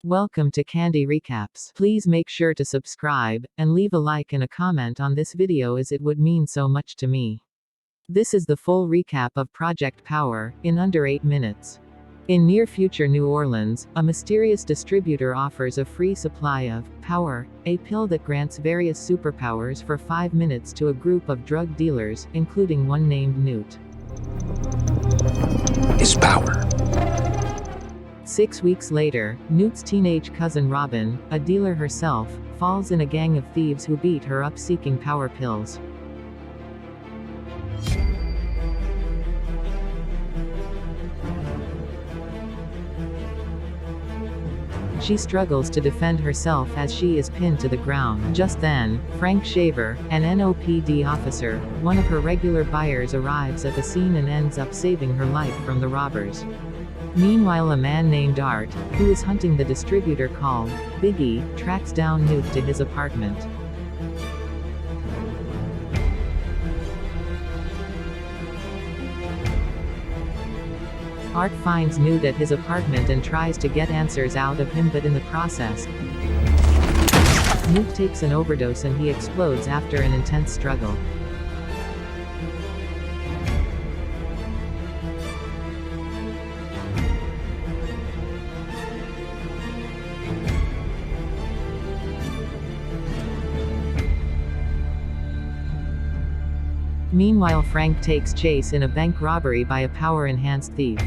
Welcome to Candy Recaps. Please make sure to subscribe, and leave a like and a comment on this video as it would mean so much to me. This is the full recap of Project Power, in under 8 minutes. In near-future New Orleans, a mysterious distributor offers a free supply of Power, a pill that grants various superpowers for 5 minutes to a group of drug dealers, including one named Newt. Is power. 6 weeks later, Newt's teenage cousin Robin, a dealer herself, falls in a gang of thieves who beat her up seeking power pills. She struggles to defend herself as she is pinned to the ground. Just then, Frank Shaver, an NOPD officer, one of her regular buyers, arrives at the scene and ends up saving her life from the robbers. Meanwhile, a man named Art, who is hunting the distributor called Biggie, tracks down Newt to his apartment. Art finds Newt at his apartment and tries to get answers out of him, but in the process, Newt takes an overdose and he explodes after an intense struggle. Meanwhile, Frank takes chase in a bank robbery by a power-enhanced thief.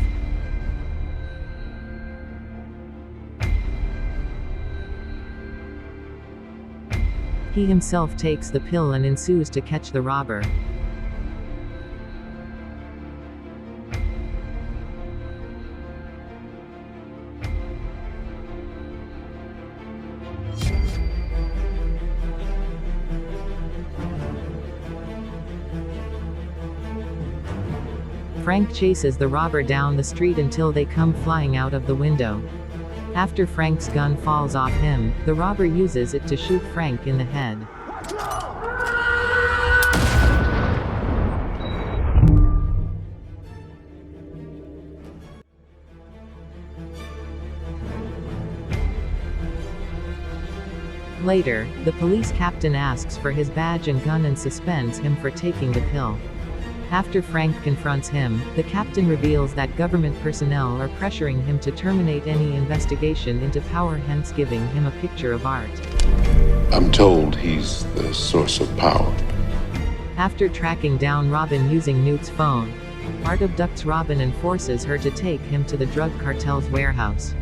He himself takes the pill and ensues to catch the robber. Frank chases the robber down the street until they come flying out of the window. After Frank's gun falls off him, the robber uses it to shoot Frank in the head. Later, the police captain asks for his badge and gun and suspends him for taking the pill. After Frank confronts him, the captain reveals that government personnel are pressuring him to terminate any investigation into power, hence giving him a picture of Art. I'm told he's the source of power. After tracking down Robin using Newt's phone, Art abducts Robin and forces her to take him to the drug cartel's warehouse.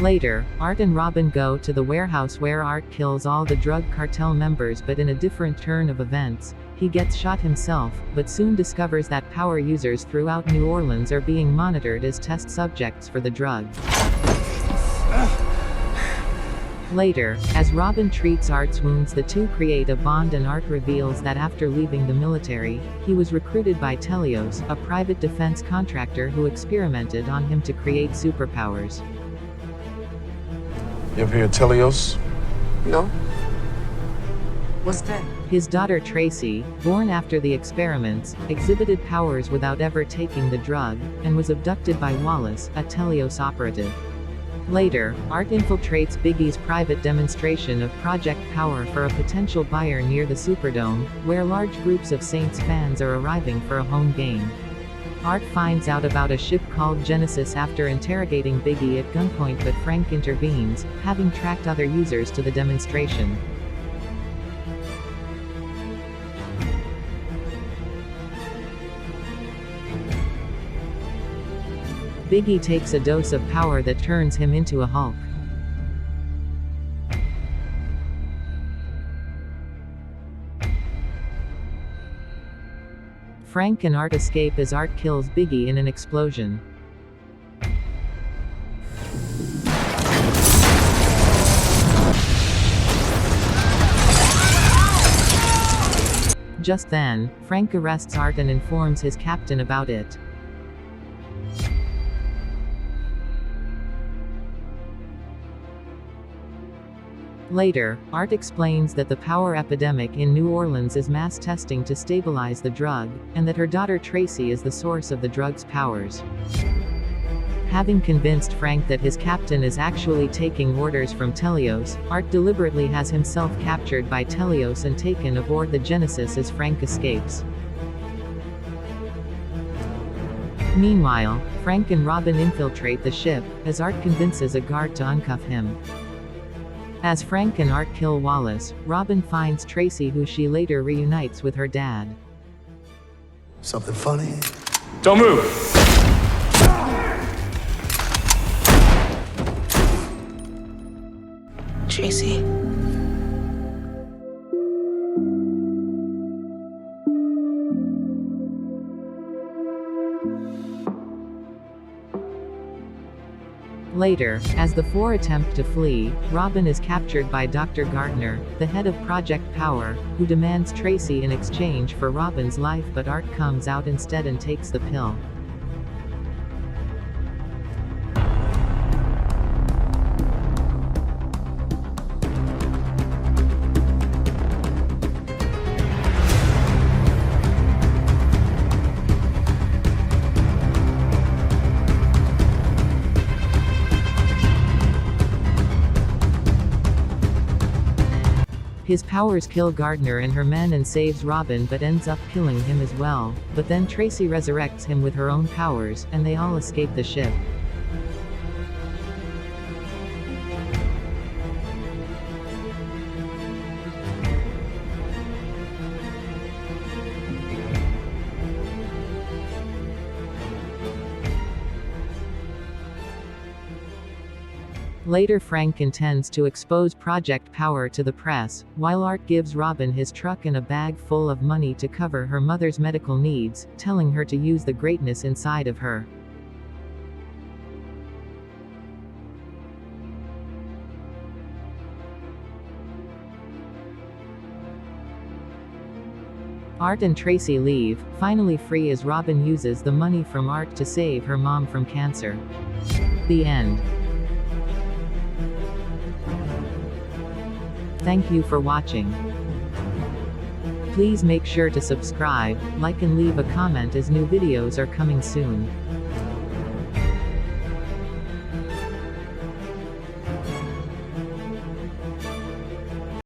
Later, Art and Robin go to the warehouse where Art kills all the drug cartel members, but in a different turn of events, he gets shot himself, but soon discovers that power users throughout New Orleans are being monitored as test subjects for the drug. Later, as Robin treats Art's wounds, the two create a bond, and Art reveals that after leaving the military, he was recruited by Telios, a private defense contractor who experimented on him to create superpowers. You ever hear of Telios? No. What's that? His daughter Tracy, born after the experiments, exhibited powers without ever taking the drug, and was abducted by Wallace, a Telios operative. Later, Art infiltrates Biggie's private demonstration of Project Power for a potential buyer near the Superdome, where large groups of Saints fans are arriving for a home game. Art finds out about a ship called Genesis after interrogating Biggie at gunpoint, but Frank intervenes, having tracked other users to the demonstration. Biggie takes a dose of power that turns him into a Hulk. Frank and Art escape as Art kills Biggie in an explosion. Just then, Frank arrests Art and informs his captain about it. Later, Art explains that the power epidemic in New Orleans is mass testing to stabilize the drug, and that her daughter Tracy is the source of the drug's powers. Having convinced Frank that his captain is actually taking orders from Telios, Art deliberately has himself captured by Telios and taken aboard the Genesis as Frank escapes. Meanwhile, Frank and Robin infiltrate the ship, as Art convinces a guard to uncuff him. As Frank and Art kill Wallace, Robin finds Tracy, who she later reunites with her dad. Something funny? Don't move! Tracy. Later, as the four attempt to flee, Robin is captured by Dr. Gardner, the head of Project Power, who demands Tracy in exchange for Robin's life, but Art comes out instead and takes the pill. His powers kill Gardner and her men and saves Robin, but ends up killing him as well, but then Tracy resurrects him with her own powers, and they all escape the ship. Later, Frank intends to expose Project Power to the press, while Art gives Robin his truck and a bag full of money to cover her mother's medical needs, telling her to use the greatness inside of her. Art and Tracy leave, finally free as Robin uses the money from Art to save her mom from cancer. The end. Thank you for watching. Please make sure to subscribe, like and leave a comment as new videos are coming soon.